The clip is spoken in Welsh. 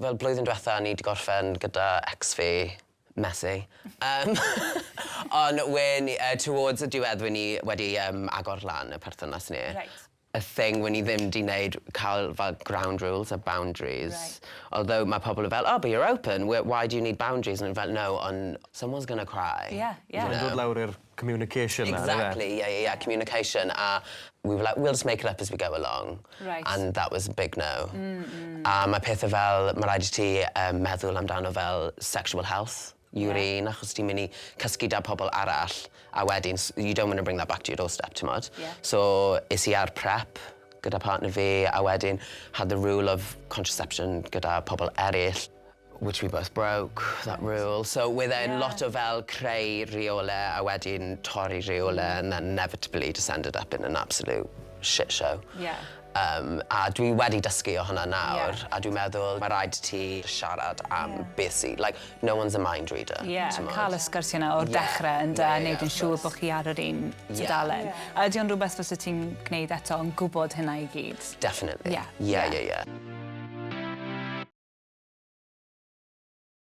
fel blwyddyn diwetha, ni wedi gorffen gyda ex fi, messy. Ond towards y diwedd, ni wedi agor lan y perthynas ni. Right. A thing when ni ddim di wneud cael fel ground rules a boundaries. Right. Although mae pobl fel, oh, but you're open, why do you need boundaries? And fel, no, someone's going to cry. Yeah, yeah. You know? Dod lawr i'r communication. Exactly, yeah, communication. We were like, we'll just make it up as we go along. Right. And that was a big no. Mae pethau fel, mae rhaid i ti meddwl amdano fel sexual health. Yw'r achos ti'n mynd i cysgu da pobl arall, a wedyn, you don't want to bring that back to your doorstep, ti'n modd? Yeah. So, is I ar prep gyda partner fi, a wedyn had the rule of contraception gyda pobl eraill, which we both broke, that rule. So, within lot o fel creu rheole, a wedyn torri rheole, and then inevitably just ended up in an absolute shit show. Yeah. A dwi wedi dysgu o hwnna nawr, a dwi'n meddwl mae rhaid ti siarad am beth sydd, like, no one's a mind reader. Cael y sgwrs yna o'r dechrau yn neud yn siŵr bod chi ar yr un tudalen. Ydy o'n rhywbeth fysa ti'n gwneud eto yn gwybod hynna i gyd? Definitely. Yeah. Yeah.